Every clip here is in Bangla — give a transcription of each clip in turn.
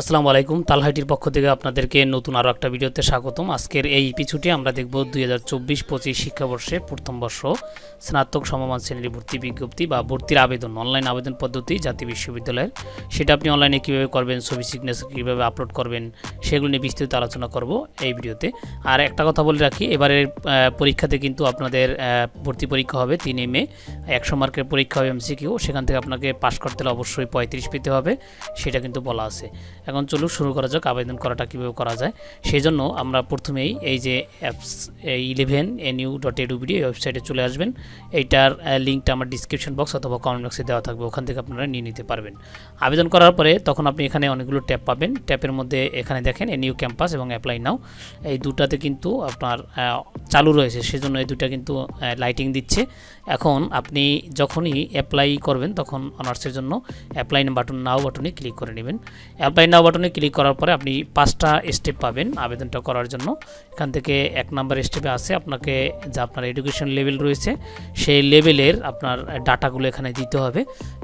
আসসালামু আলাইকুম। তালহাটির পক্ষ থেকে আপনাদেরকে নতুন আরও একটা ভিডিওতে স্বাগতম। আজকের এই পিছুটি আমরা দেখব 2024-25 শিক্ষাবর্ষে প্রথম বর্ষ স্নাতক সমমান শ্রেণীর ভর্তি বিজ্ঞপ্তি বা ভর্তির আবেদন, অনলাইন আবেদন পদ্ধতি জাতীয় বিশ্ববিদ্যালয়ের। সেটা আপনি অনলাইনে কীভাবে করবেন, ছবি সিগনেচার কীভাবে আপলোড করবেন, সেগুলো নিয়ে বিস্তারিত আলোচনা করব এই ভিডিওতে। আর একটা কথা বলে রাখি, এবারের পরীক্ষাতে কিন্তু আপনাদের ভর্তি পরীক্ষা হবে 3 মে। 100 মার্কের পরীক্ষা হবে এমসিকিউ, সেখান থেকে আপনাকে পাস করতে হলে অবশ্যই 35 পেতে হবে, সেটা কিন্তু বলা আছে। এখন চলুন শুরু করা যাক আবেদন করাটা কীভাবে করা যায়। সেই জন্য আমরা প্রথমেই এই যে অ্যাপস 11nu.edu এই ওয়েবসাইটে চলে আসবেন। এইটার লিঙ্কটা আমার ডিসক্রিপশন বক্স অথবা কমেন্ট বক্সে দেওয়া থাকবে, ওখান থেকে আপনারা নিয়ে নিতে পারবেন। আবেদন করার পরে তখন আপনি এখানে অনেকগুলো ট্যাব পাবেন। ট্যাপের মধ্যে এখানে দেখেন এনইউ ক্যাম্পাস এবং অ্যাপ্লাই নাও, এই দুটাতে কিন্তু আপনার চালু রয়েছে, সেজন্য এই দুটা কিন্তু লাইটিং দিচ্ছে। এখন আপনি যখনই অ্যাপ্লাই করবেন তখন অনার্সের জন্য অ্যাপ্লাই নাও বাটনে ক্লিক করে নেবেন। অ্যাপ্লাই নাও বাটনে ক্লিক করার পরে আপনি 5টা স্টেপ পাবেন আবেদনটা করার জন্য। এখান থেকে 1 নম্বর স্টেপে আছে আপনাকে যা আপনার এডুকেশন লেভেল রয়েছে সেই লেভেলের আপনার ডাটাগুলো এখানে দিতে হবে।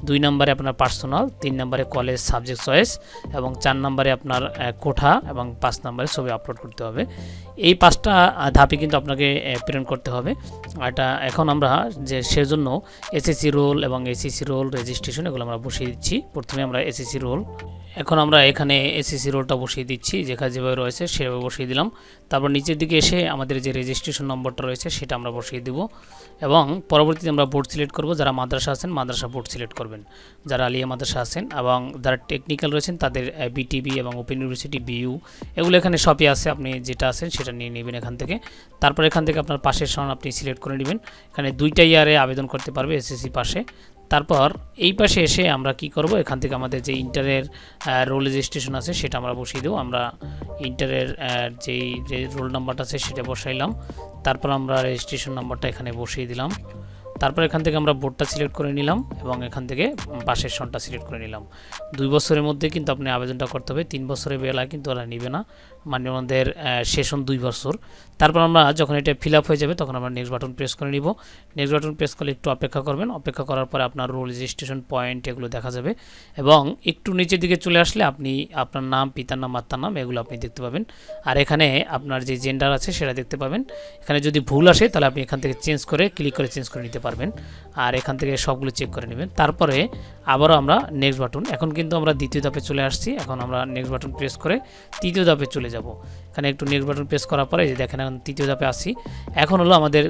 2 নম্বরে আপনার পার্সোনাল, 3 নম্বরে কলেজ সাবজেক্ট চয়েস এবং 4 নম্বরে আপনার কোঠা এবং 5 নম্বরে ছবি আপলোড করতে হবে। এই 5টা ধাপে কিন্তু আপনাকে প্রেরণ করতে হবে। এটা এখন আমরা যে সেজন্য এসএসসি রোল এবং এসএসসি রোল রেজিস্ট্রেশন এগুলো আমরা বসিয়ে দিচ্ছি। প্রথমে আমরা এসএসসি রোল, এখন আমরা এখানে এসএসসি রোলটা বসিয়ে দিচ্ছি, যেখানে যেভাবে রয়েছে সেভাবে বসিয়ে দিলাম। তারপর নিচের দিকে এসে আমাদের যে রেজিস্ট্রেশন নম্বরটা রয়েছে সেটা আমরা বসিয়ে দেব এবং পরবর্তীতে আমরা বোর্ড সিলেক্ট করব। যারা মাদ্রাসা আছেন মাদ্রাসা বোর্ড সিলেক্ট করবেন, যারা আলিয়া মাদ্রাসা আছেন এবং যারা টেকনিক্যাল রয়েছেন তাদের বিটিবি এবং ওপেন ইউনিভার্সিটি বিইউ এগুলো এখানে সবই আছে, আপনি যেটা আছেন সেটা নিয়ে নেবেন এখান থেকে। তারপর এখান থেকে আপনার পাশের সন আপনি সিলেক্ট করে নেবেন। এখানে 2টা ইয়ারে আবেদন করতে পারবে এসএসসি পাশে। তারপর এই পাশে এসে আমরা কি করব, এখান থেকে আমাদের যে ইন্টারের রোল রেজিস্ট্রেশন আছে সেটা আমরা বসিয়ে দেবো। আমরা ইন্টারের যেই রোল নাম্বারটা আছে সেটা বসাইলাম। তারপর আমরা রেজিস্ট্রেশন নাম্বারটা এখানে বসিয়ে দিলাম। তারপর এখান থেকে আমরা বোর্ডটা সিলেক্ট করে নিলাম এবং এখান থেকে পাশের সনটা সিলেক্ট করে নিলাম। 2 বছরের মধ্যে কিন্তু আপনি আবেদনটা করতে হবে, 3 বছরের বেলায় কিন্তু ওরা নেবে না, মানে ওনাদের সেশন 2 বছর। তারপর আমরা যখন এটা ফিল আপ হয়ে যাবে তখন আমরা নেক্সট বাটন প্রেস করে নিব। নেক্সট বাটন প্রেস করলে একটু অপেক্ষা করবেন, অপেক্ষা করার পরে আপনার রোল রেজিস্ট্রেশন পয়েন্ট এগুলো দেখা যাবে এবং একটু নিচের দিকে চলে আসলে আপনি আপনার নাম, পিতার নাম, মাতার নাম এগুলো আপনি দেখতে পাবেন। আর এখানে আপনার যে জেন্ডার আছে সেটা দেখতে পাবেন। এখানে যদি ভুল আসে তাহলে আপনি এখান থেকে চেঞ্জ করে ক্লিক করে চেঞ্জ করে নিতে পারবেন, আর এখান থেকে সবগুলো চেক করে নেবেন। তারপরে আবারও আমরা নেক্সট বাটন, এখন কিন্তু আমরা দ্বিতীয় ধাপে চলে আসছি। এখন আমরা নেক্সট বাটন প্রেস করে তৃতীয় ধাপে চলে যাব। এখানে একটু নেক্সট বাটন প্রেস করার পরে যে দেখেন এখন তৃতীয় ধাপে আসি। এখন হলো আমাদের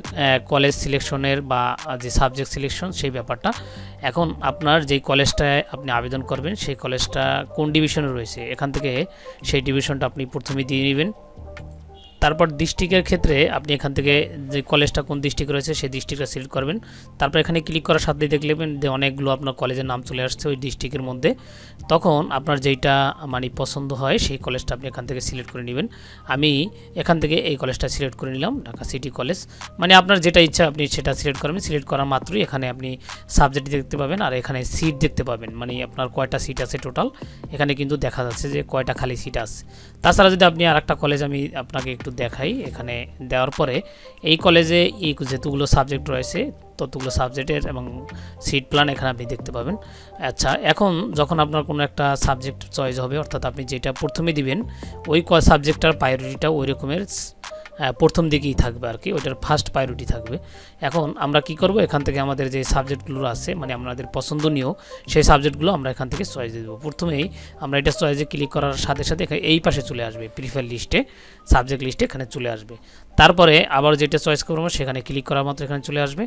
কলেজ সিলেকশনের বা যে সাবজেক্ট সিলেকশন সেই ব্যাপারটা। এখন আপনার যেই কলেজটায় আপনি আবেদন করবেন সেই কলেজটা কোন ডিভিশনে রয়েছে এখান থেকে সেই ডিভিশনটা আপনি প্রথমে দিয়ে নেবেন। তারপর ডিস্ট্রিক্টের ক্ষেত্রে আপনি এখান থেকে যে কলেজটা কোন ডিস্ট্রিক্ট রয়েছে সেই ডিস্ট্রিক্টটা সিলেক্ট করবেন। তারপর এখানে ক্লিক করার সাথে দেখলেন যে অনেকগুলো আপনার কলেজের নাম চলে আসছে ওই ডিস্ট্রিক্টের মধ্যে। তখন আপনার যেইটা মানে পছন্দ হয় সেই কলেজটা আপনি এখান থেকে সিলেক্ট করে নেবেন। আমি এখান থেকে এই কলেজটা সিলেক্ট করে নিলাম, ঢাকা সিটি কলেজ। মানে আপনার যেটা ইচ্ছা আপনি সেটা সিলেক্ট করবেন। সিলেক্ট করা মাত্রই এখানে আপনি সাবজেক্ট দেখতে পাবেন আর এখানে সিট দেখতে পাবেন, মানে আপনার কয়টা সিট আছে টোটাল এখানে কিন্তু দেখা যাচ্ছে যে কয়টা খালি সিট আছে। তাছাড়া যদি আপনি আর একটা কলেজ আমি আপনাকে একটু দেখাই, এখানে দেওয়ার পরে এই কলেজে এই যেতগুলো সাবজেক্ট রয়েছে ততগুলো সাবজেক্টের এবং সিট প্ল্যান এখানে আপনি দেখতে পাবেন। আচ্ছা, এখন যখন আপনার কোনো একটা সাবজেক্ট চয়েস হবে, অর্থাৎ আপনি যেটা প্রথমে দিবেন ওই সাবজেক্টটার প্রায়োরিটিটা ওই রকমের প্রথম দিকেই থাকবে আর কি, ওইটার ফার্স্ট প্রায়োরিটি থাকবে। এখন আমরা কি করব, এখান থেকে আমাদের যে সাবজেক্টগুলো আছে মানে আমাদের পছন্দনীয় সেই সাবজেক্টগুলো আমরা এখান থেকে চয়েস দিয়ে দেবো। প্রথমেই আমরা এটা চয়েসে ক্লিক করার সাথে সাথে এই পাশে চলে আসবে, প্রিফার লিস্টে সাবজেক্ট লিস্টে এখানে চলে আসবে। তারপরে আবার যেটা চয়েস করবো সেখানে ক্লিক করার মাত্র এখানে চলে আসবে।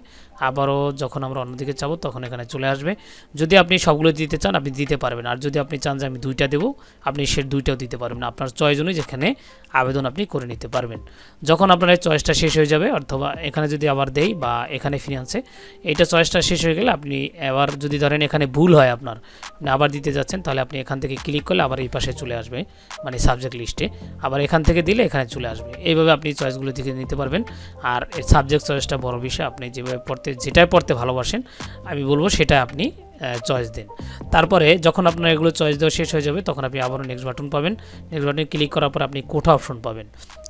আবারও যখন আমরা অন্যদিকে যাবো তখন এখানে চলে আসবে। যদি আপনি সবগুলো দিতে চান আপনি দিতে পারবেন, আর যদি আপনি চান যে আমি 2টা দেবো আপনি সে 2টাও দিতে পারবেন, আপনার চয়েস অনুযায়ী যেখানে আবেদন আপনি করে নিতে পারবেন। যখন আপনার এই চয়েসটা শেষ হয়ে যাবে, অথবা এখানে যদি আবার দেই বা এখানে ফিনান্সে এইটা চয়েসটা শেষ হয়ে গেলে আপনি আবার যদি ধরেন এখানে ভুল হয় আপনার, আপনি আবার দিতে যাচ্ছেন তাহলে আপনি এখান থেকে ক্লিক করলে আবার এই পাশে চলে আসবে, মানে সাবজেক্ট লিস্টে আবার এখান থেকে দিলে এখানে চলে আসবে। এইভাবে আপনি চয়েসগুলো দিকে নিতে পারবেন। আর সাবজেক্ট চয়েসটা বড় বিষয়, আপনি যেভাবে যেটাই পড়তে ভালোবাসেন আমি বলবো সেটা আপনি চয়েস দিন। তারপরে যখন আপনার এগুলো চয়েস দেওয়া শেষ হয়ে যাবে তখন আপনি আবারও নেক্সট বাটন পাবেন। নেক্সট বাটনে ক্লিক করার পর আপনি কোঠা অপশন পাবেন।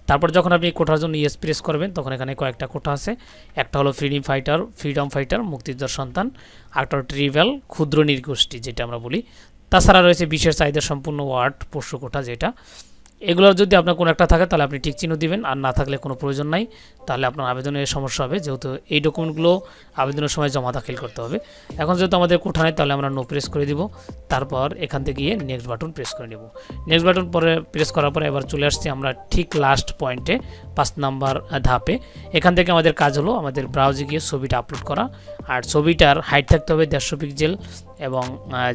তারপর যখন আপনি কোঠার জন্য ইয়েস প্রেস করবেন তখন এখানে কয়েকটা কোঠা আছে। একটা হলো ফ্রিডম ফাইটার মুক্তিযোদ্ধার সন্তান, আরেকটা হলো ট্রিবাল ক্ষুদ্র নৃগোষ্ঠী যেটা আমরা বলি, তাছাড়া রয়েছে বিশেষ চাহিদা সম্পূর্ণ ওয়ার্ড পোষ্য কোটা, যেটা এগুলোর যদি আপনার কোনো একটা থাকে তাহলে আপনি টিক চিহ্ন দিবেন, আর না থাকলে কোনো প্রয়োজন নাই, তাহলে আপনার আবেদনের সমস্যা হবে, যেহেতু এই ডকুমেন্টগুলো আবেদনের সময় জমা দাখিল করতে হবে। এখন যেহেতু আমাদের কোঠা নেই তাহলে আমরা নো প্রেস করে দিব, তারপর এখান থেকে গিয়ে নেক্সট বাটন প্রেস করে নেব। নেক্সট বাটন পরে প্রেস করার পরে এবার চলে আসছি আমরা ঠিক লাস্ট পয়েন্টে 5 নাম্বার ধাপে। এখান থেকে আমাদের কাজ হলো আমাদের ব্রাউজে গিয়ে ছবিটা আপলোড করা, আর ছবিটার হাইট থাকতে হবে 150 পিক্সেল এবং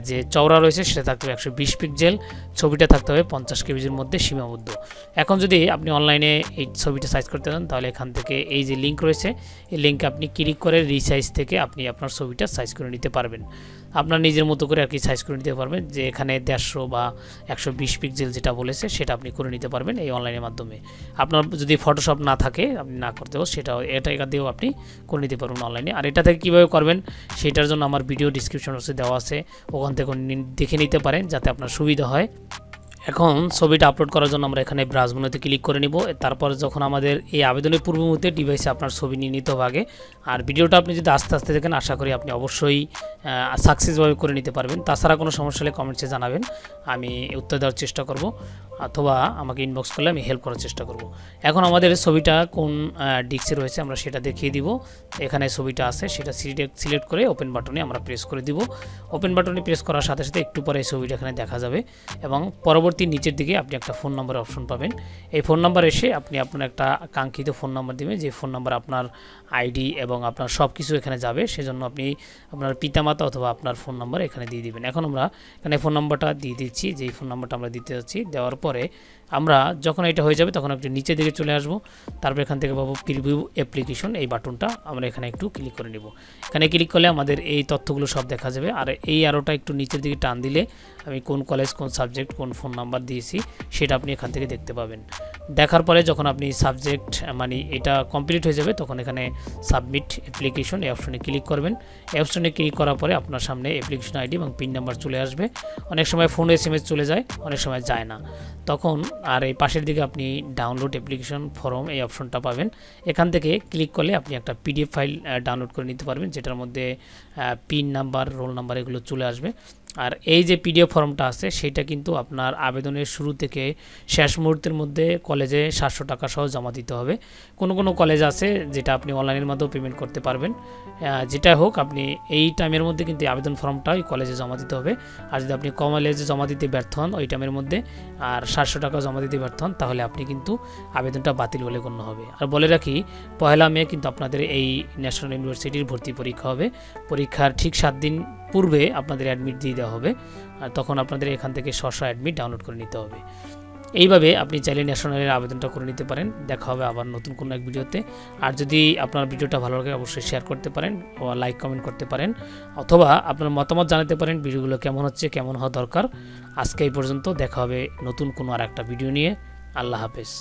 যে চওড়া রয়েছে সেটা থাকতে হবে 120 পিক্সেল, ছবিটা থাকতে হবে 50 কেবির মধ্যে সীমাবদ্ধ। এখন যদি আপনি অনলাইনে এই ছবিটা সাইজ করতে চান তাহলে এখান থেকে এই যে লিঙ্ক রয়েছে এই লিঙ্কে আপনি ক্লিক করে রিসাইজ থেকে আপনি আপনার ছবিটা সাইজ করে নিতে পারবেন, আপনার নিজের মতো করে আর কি সাইজ করে নিতে পারবেন, যে এখানে 150 বা 120 পিক্সেল যেটা বলেছে সেটা আপনি করে নিতে পারবেন এই অনলাইনের মাধ্যমে। আপনার যদি ফটোশপ না থাকে আপনি না করতেও সেটাও এটা দিয়েও আপনি করে নিতে পারবেন অনলাইনে। আর এটা থেকে কীভাবে করবেন সেটার জন্য আমার ভিডিও ডিসক্রিপশন বক্সে দেওয়া আছে, ওখান থেকে দেখে নিতে পারেন যাতে আপনার সুবিধা হয়। এখন ছবিটা আপলোড করার জন্য আমরা এখানে ব্রাউজ মেনুতে ক্লিক করে নিব। তারপর যখন আমাদের এই আবেদনের পূর্ব মুহূর্তে ডিভাইসে আপনার ছবি নিয়ে নিতে হবে আগে। আর ভিডিওটা আপনি যদি আস্তে আস্তে দেখেন আশা করি আপনি অবশ্যই সাকসেসভাবে করে নিতে পারবেন। তাছাড়া কোনো সমস্যা হলে কমেন্টসে জানাবেন, আমি উত্তর দেওয়ার চেষ্টা করব, অথবা আমাকে ইনবক্স করলে আমি হেল্প করার চেষ্টা করব। এখন আমাদের ছবিটা কোন ডিস্কে রয়েছে আমরা সেটা দেখিয়ে দিব। এখানে ছবিটা আছে সেটা সিলেক্ট করে ওপেন বাটনে আমরা প্রেস করে দিব। ওপেন বাটনে প্রেস করার সাথে সাথে একটু পরে এই ছবিটা এখানে দেখা যাবে এবং পরবর্তী নিচের দিকে আপনি একটা ফোন নাম্বার অপশন পাবেন। এই ফোন নাম্বার এসে আপনি আপনার একটা কাঙ্ক্ষিত ফোন নাম্বার দিবেন, যে ফোন নাম্বার আপনার আইডি এবং আপনার সব কিছু এখানে যাবে, সেজন্য আপনি আপনার পিতামাতা অথবা আপনার ফোন নাম্বার এখানে দিয়ে দিবেন। এখন আমরা এখানে ফোন নাম্বারটা দিয়ে দিচ্ছি, যেই ফোন নাম্বারটা আমরা দিতে যাচ্ছি। দেওয়ার পরে আমরা যখন এটা হয়ে যাবে তখন একটু নিচের দিকে চলে আসব, তারপর এখান থেকে পাবো প্রিভিউ অ্যাপ্লিকেশন, এই বাটনটা আমরা এখানে একটু ক্লিক করে নেব। এখানে ক্লিক করলে আমাদের এই তথ্যগুলো সব দেখা যাবে, আর এই আরোটা একটু নিচের দিকে টান দিলে আমি কোন কলেজ, কোন সাবজেক্ট, কোন ফোন নাম্বার দিয়েছি সেটা আপনি এখান থেকে দেখতে পাবেন। দেখার পরে যখন আপনি সাবজেক্ট মানে এটা কমপ্লিট হয়ে যাবে তখন এখানে সাবমিট অ্যাপ্লিকেশন এই অপশনে ক্লিক করবেন। এই অপশনে ক্লিক করার পরে আপনার সামনে অ্যাপ্লিকেশন আইডি এবং পিন নাম্বার চলে আসবে। অনেক সময় ফোনে SMS চলে যায়, অনেক সময় যায় না, তখন আর এই পাশের দিকে আপনি ডাউনলোড অ্যাপ্লিকেশন ফর্ম এই অপশনটা পাবেন। এখান থেকে ক্লিক করলে আপনি একটা PDF ফাইল ডাউনলোড করে নিতে পারবেন, যেটার মধ্যে পিন নাম্বার, রোল নাম্বার এগুলো চলে আসবে। আর এই যে PDF ফর্মটা আছে সেটা কিন্তু আপনার আবেদনের শুরু থেকে শেষ মুহূর্তের মধ্যে কলেজে 700 টাকা সহ জমা দিতে হবে। কোনো কলেজ আছে যেটা আপনি অনলাইনের মাধ্যমেও পেমেন্ট করতে পারবেন, যেটা হোক আপনি এই টাইমের মধ্যে কিন্তু আবেদন ফর্মটা ওই কলেজে জমা দিতে হবে। আর যদি আপনি কলেজে জমা দিতে ব্যর্থ হন ওই টাইমের মধ্যে আর 700 টাকা জমা দিতে ব্যর্থ হন তাহলে আপনি কিন্তু আবেদনটা বাতিল বলে গণ্য হবে। আর বলে রাখি 1 মে কিন্তু আপনাদের এই ন্যাশনাল ইউনিভার্সিটির ভর্তি পরীক্ষা হবে। পরীক্ষার ঠিক 7 দিন পূর্বে আপনাদের অ্যাডমিট দিয়ে দেওয়া হবে, আর তখন আপনাদের এখান থেকে অ্যাডমিট ডাউনলোড করে নিতে হবে। এইভাবে আপনি চাইলে ন্যাশনালের আবেদনটা করে নিতে পারেন। দেখা হবে আবার নতুন কোনো এক ভিডিওতে। আর যদি আপনার ভিডিওটা ভালো লাগে অবশ্যই শেয়ার করতে পারেন ও লাইক কমেন্ট করতে পারেন, অথবা আপনার মতামত জানাতে পারেন ভিডিওগুলো কেমন হচ্ছে, কেমন হওয়া দরকার। আজকে এই পর্যন্ত, দেখা হবে নতুন কোনো আর একটা ভিডিও নিয়ে। আল্লাহ হাফেজ।